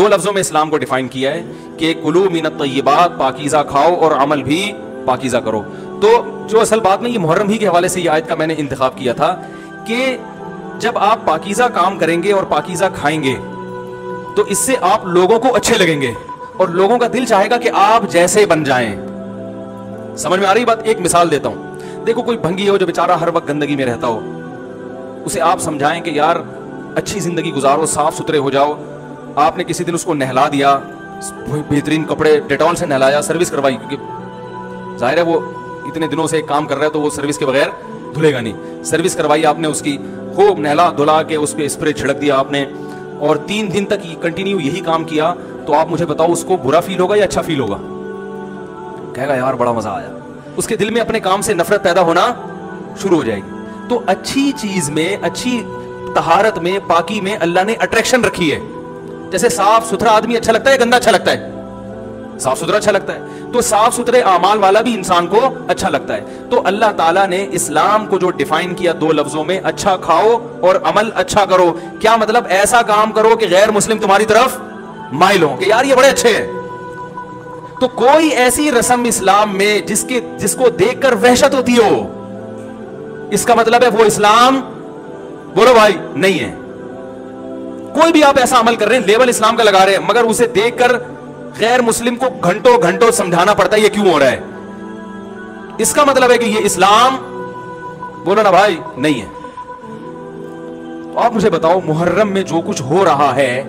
دو لفظوں میں اسلام کو ڈیفائن کیا ہے کہ کلو من الطیبات، پاکیزہ کھاؤ اور عمل بھی پاکیزہ کرو. تو جو اصل بات میں یہ محرم ہی کے حوالے سے یہ آیت کا میں نے انتخاب کیا تھا کہ جب آپ پاکیزہ کام کریں گے اور پاکیزہ کھائیں گے تو اس سے آپ لوگوں کو اچھے لگیں گے اور لوگوں کا دل چاہے گا کہ آپ جیسے بن جائیں. سمجھ میں آ رہی بات؟ ایک مثال دیتا ہوں. دیکھو کوئی بھنگی ہو جو بیچارہ ہر وقت گندگی میں رہتا ہو, اسے آپ سمجھائیں کہ یار اچھی زندگی گزارو, صاف ستھرے ہو جاؤ. آپ نے کسی دن اس کو نہلا دیا, بہترین کپڑے ڈیٹول سے نہلایا, سروس کروائی, کیونکہ ظاہر ہے وہ اتنے دنوں سے ایک کام کر رہا ہے تو وہ سروس کے بغیر دھلے گا نہیں. سروس کروائی آپ نے اس کی, خوب نہلا دھلا کے اس پہ اسپرے چھڑک دیا آپ نے, اور 3 دن تک کنٹینیو یہی کام کیا, تو آپ مجھے بتاؤ اس کو برا فیل ہوگا یا اچھا فیل ہوگا؟ کہے گا یار بڑا مزہ آیا. اس کے دل میں اپنے کام سے نفرت پیدا ہونا شروع ہو جائے گی. تو اچھی چیز میں, اچھی طہارت میں, پاکی میں اللہ نے اٹریکشن رکھی ہے. جیسے صاف ستھرا آدمی اچھا لگتا ہے, گندا اچھا لگتا ہے؟ صاف ستھرا اچھا لگتا ہے. تو صاف ستھرے اعمال والا بھی انسان کو اچھا لگتا ہے. تو اللہ تعالیٰ نے اسلام کو جو ڈیفائن کیا 2 لفظوں میں, اچھا کھاؤ اور عمل اچھا کرو. کیا مطلب؟ ایسا کام کرو کہ غیر مسلم تمہاری طرف مائل ہوں کہ یار یہ بڑے اچھے ہیں. تو کوئی ایسی رسم اسلام میں جس کو دیکھ کر وحشت ہوتی ہو, اس کا مطلب ہے وہ اسلام, بولو بھائی, نہیں ہے. کوئی بھی آپ ایسا عمل کر رہے ہیں, لیبل اسلام کا لگا رہے ہیں, مگر اسے دیکھ کر غیر مسلم کو گھنٹوں گھنٹوں سمجھانا پڑتا ہے یہ کیوں ہو رہا ہے, اس کا مطلب ہے کہ یہ اسلام, بولو نا بھائی, نہیں ہے. تو آپ مجھے بتاؤ محرم میں جو کچھ ہو رہا ہے,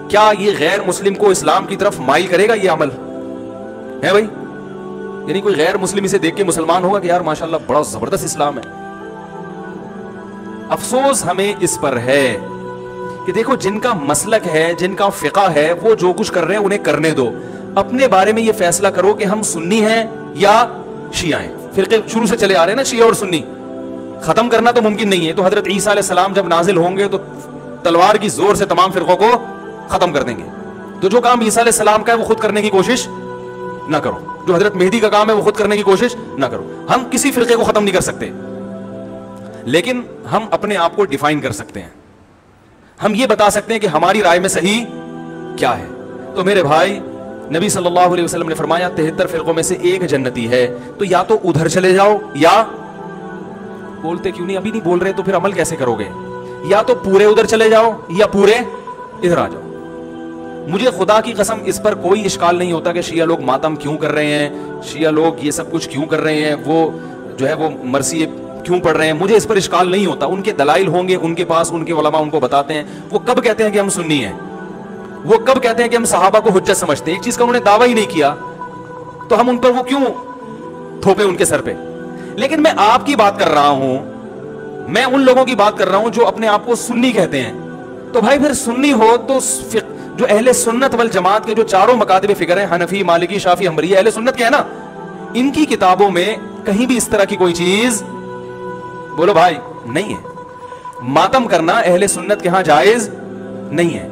کیا یہ غیر مسلم کو اسلام کی طرف مائل کرے گا؟ یہ عمل ہے بھائی؟ یعنی کوئی غیر مسلم اسے دیکھ کے مسلمان ہوگا کہ یار ماشاءاللہ بڑا زبردست اسلام ہے؟ افسوس ہمیں اس پر ہے کہ دیکھو جن کا مسلک ہے, جن کا فقہ ہے, وہ جو کچھ کر رہے ہیں انہیں کرنے دو. اپنے بارے میں یہ فیصلہ کرو کہ ہم سنی ہیں یا شیعہ ہیں. فرقے شروع سے چلے آ رہے ہیں نا, شیعہ اور سنی. ختم کرنا تو ممکن نہیں ہے. تو حضرت عیسیٰ علیہ السلام جب نازل ہوں گے تو تلوار کی زور سے تمام فرقوں کو ختم کر دیں گے. تو جو کام عیسیٰ علیہ السلام کا ہے وہ خود کرنے کی کوشش نہ کرو, جو حضرت مہدی کا کام ہے وہ خود کرنے کی کوشش نہ کرو. ہم کسی فرقے کو ختم نہیں کر سکتے, لیکن ہم اپنے آپ کو ڈیفائن کر سکتے ہیں. ہم یہ بتا سکتے ہیں کہ ہماری رائے میں صحیح کیا ہے. تو میرے بھائی, نبی صلی اللہ علیہ وسلم نے فرمایا 73 فرقوں میں سے ایک جنتی ہے. تو یا تو ادھر چلے جاؤ, یا بولتے کیوں نہیں, ابھی نہیں بول رہے تو پھر عمل کیسے کرو گے؟ یا تو پورے ادھر چلے جاؤ یا پورے ادھر آ جاؤ. مجھے خدا کی قسم اس پر کوئی اشکال نہیں ہوتا کہ شیعہ لوگ ماتم کیوں کر رہے ہیں, شیعہ لوگ یہ سب کچھ کیوں کر رہے ہیں, وہ جو ہے وہ مرثیے کیوں پڑھ رہے ہیں. مجھے اس پر اشکال نہیں ہوتا. ان کے دلائل ہوں گے ان کے پاس, ان کے علماء ان کو بتاتے ہیں. وہ کب کہتے ہیں کہ ہم سنی ہیں؟ وہ کب کہتے ہیں کہ ہم صحابہ کو حجت سمجھتے ہیں؟ ایک چیز کا انہوں نے دعویٰ ہی نہیں کیا, تو ہم ان پر وہ کیوں تھوپے ان کے سر پہ؟ لیکن میں آپ کی بات کر رہا ہوں, میں ان لوگوں کی بات کر رہا ہوں جو اپنے آپ کو سنی کہتے ہیں. تو بھائی پھر سنی ہو تو جو اہل سنت والجماعت کے جو چاروں مکاتب فکر ہیں, حنفی, مالکی, شافعی, حنبلی, اہل سنت کے ہیں نا, ان کی کتابوں میں کہیں بھی اس طرح کی کوئی چیز, بولو بھائی, نہیں ہے. ماتم کرنا اہل سنت کے ہاں جائز نہیں ہے.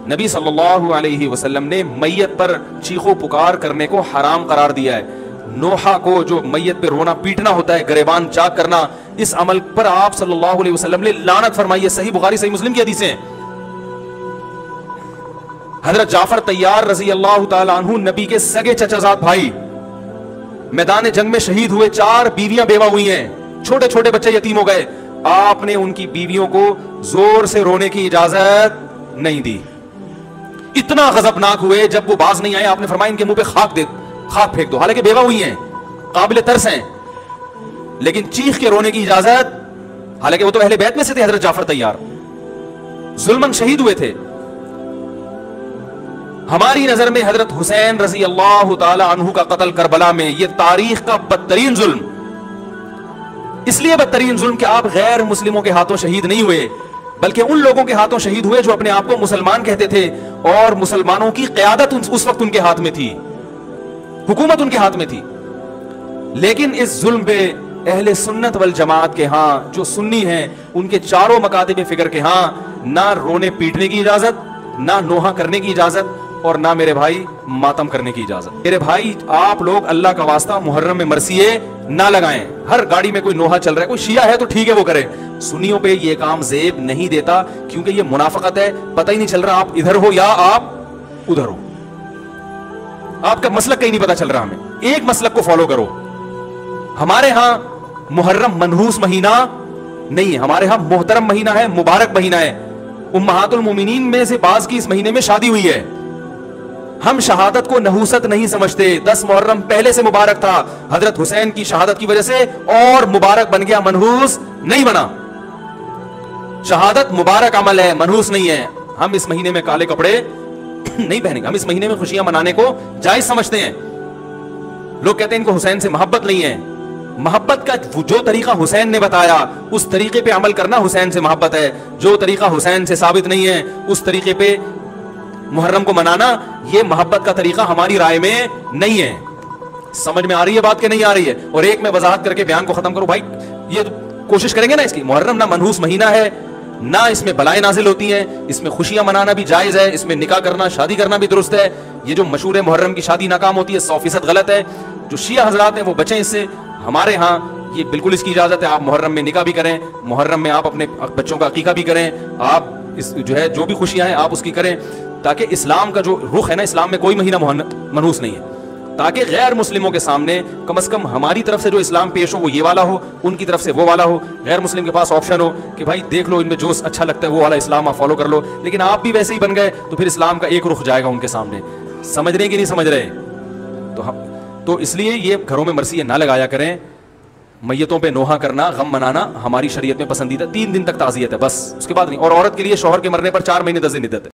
نبی صلی اللہ علیہ وسلم نے میت پر چیخو پکار کرنے کو حرام قرار دیا ہے. نوحہ کو جو میت پہ رونا پیٹنا ہوتا ہے, گریبان چاک کرنا, اس عمل پر آپ صلی اللہ علیہ وسلم نے لعنت فرمائی ہے. صحیح بخاری صحیح مسلم کی حدیثیں ہیں. حضرت جعفر طیار رضی اللہ تعالی عنہ نبی کے سگے چچا زاد بھائی, میدان جنگ میں شہید ہوئے. 4 بیویاں بیوہ ہوئی ہیں, چھوٹے چھوٹے بچے یتیم ہو گئے. آپ نے ان کی بیویوں کو زور سے رونے کی اجازت نہیں دی. اتنا غضبناک ہوئے, جب وہ باز نہیں آئے آپ نے فرمایا ان کے منہ پہ خاک پھینک دو. حالانکہ بیوہ ہوئی ہیں, قابل ترس ہیں, لیکن چیخ کے رونے کی اجازت, حالانکہ وہ تو اہل بیت میں سے تھے. حضرت جعفر طیار ظلمن شہید ہوئے تھے. ہماری نظر میں حضرت حسین رضی اللہ تعالی عنہ کا قتل کربلا میں یہ تاریخ کا بدترین ظلم, اس لیے بدترین ظلم کہ آپ غیر مسلموں کے ہاتھوں شہید نہیں ہوئے, بلکہ ان لوگوں کے ہاتھوں شہید ہوئے جو اپنے آپ کو مسلمان کہتے تھے, اور مسلمانوں کی قیادت اس وقت ان کے ہاتھ میں تھی, حکومت ان کے ہاتھ میں تھی. لیکن اس ظلم پہ اہل سنت والجماعت کے ہاں جو سنی ہیں, ان کے چاروں مکاتب فکر کے ہاں نہ رونے پیٹنے کی اجازت, نہ نوحہ کرنے کی اجازت, اور نہ میرے بھائی ماتم کرنے کی اجازت. میرے بھائی آپ لوگ اللہ کا واسطہ محرم میں مرثیے نہ لگائیں. ہر گاڑی میں کوئی نوحہ چل رہا ہے, کوئی شیعہ ہے تو ٹھیک ہے وہ کرے, سنیوں پہ یہ کام زیب نہیں دیتا, کیونکہ یہ منافقت ہے. پتہ ہی نہیں چل رہا آپ ادھر ہو یا آپ ادھر ہو, آپ کا مسلک کہیں نہیں پتا چل رہا. ہمیں ایک مسلک کو فالو کرو. ہمارے ہاں محرم منحوس مہینہ نہیں ہے, ہمارے ہاں محترم مہینہ ہے, مبارک مہینہ ہے. امہات المومنین میں سے بعض کی اس مہینے میں شادی ہوئی ہے. ہم شہادت کو نحوست نہیں سمجھتے. 10 محرم پہلے سے مبارک تھا, حضرت حسین کی شہادت کی وجہ سے اور مبارک بن گیا, منحوس نہیں بنا. شہادت مبارک عمل ہے, منحوس نہیں ہے. ہم اس مہینے میں کالے کپڑے نہیں پہنیں گے. ہم اس مہینے میں خوشیاں منانے کو جائز سمجھتے ہیں. لوگ کہتے ہیں ان کو حسین سے محبت نہیں ہے. محبت کا جو طریقہ حسین نے بتایا اس طریقے پہ عمل کرنا حسین سے محبت ہے. جو طریقہ حسین سے ثابت نہیں ہے اس طریقے پہ محرم کو منانا یہ محبت کا طریقہ ہماری رائے میں نہیں ہے. سمجھ میں آ رہی ہے بات کہ نہیں آ رہی ہے؟ اور ایک میں وضاحت کر کے بیان کو ختم کروں. بھائی یہ کوشش کریں گے نا اس کی, محرم نہ منحوس مہینہ ہے, نہ اس میں بلائیں نازل ہوتی ہیں, اس میں خوشیاں منانا بھی جائز ہے, اس میں نکاح کرنا شادی کرنا بھی درست ہے. یہ جو مشہور ہے محرم کی شادی ناکام ہوتی ہے 100% غلط ہے. جو شیعہ حضرات ہیں وہ بچیں اس سے. ہمارے ہاں یہ بالکل اس کی اجازت ہے. آپ محرم میں نکاح بھی کریں, محرم میں آپ اپنے بچوں کا عقیقہ بھی کریں, آپ اس جو ہے جو بھی خوشیاں ہیں آپ اس کی کریں, تاکہ اسلام کا جو رخ ہے نا, اسلام میں کوئی مہینہ منحوس نہیں ہے, تاکہ غیر مسلموں کے سامنے کم از کم ہماری طرف سے جو اسلام پیش ہو وہ یہ والا ہو, ان کی طرف سے وہ والا ہو. غیر مسلم کے پاس آپشن ہو کہ بھائی دیکھ لو ان میں جو اچھا لگتا ہے وہ والا اسلام آپ فالو کر لو, لیکن آپ بھی ویسے ہی بن گئے تو پھر اسلام کا ایک رخ جائے گا ان کے سامنے. سمجھ رہے کہ نہیں سمجھ رہے؟ تو اس لیے یہ گھروں میں مرثیے نہ لگایا کریں. میتوں پہ نوحہ کرنا, غم منانا ہماری شریعت میں پسندیدہ. 3 دن تک تعزیت ہے بس, اس کے بعد نہیں. اور عورت کے لیے شوہر کے مرنے پر 4 مہینے 10 دن عدت ہے.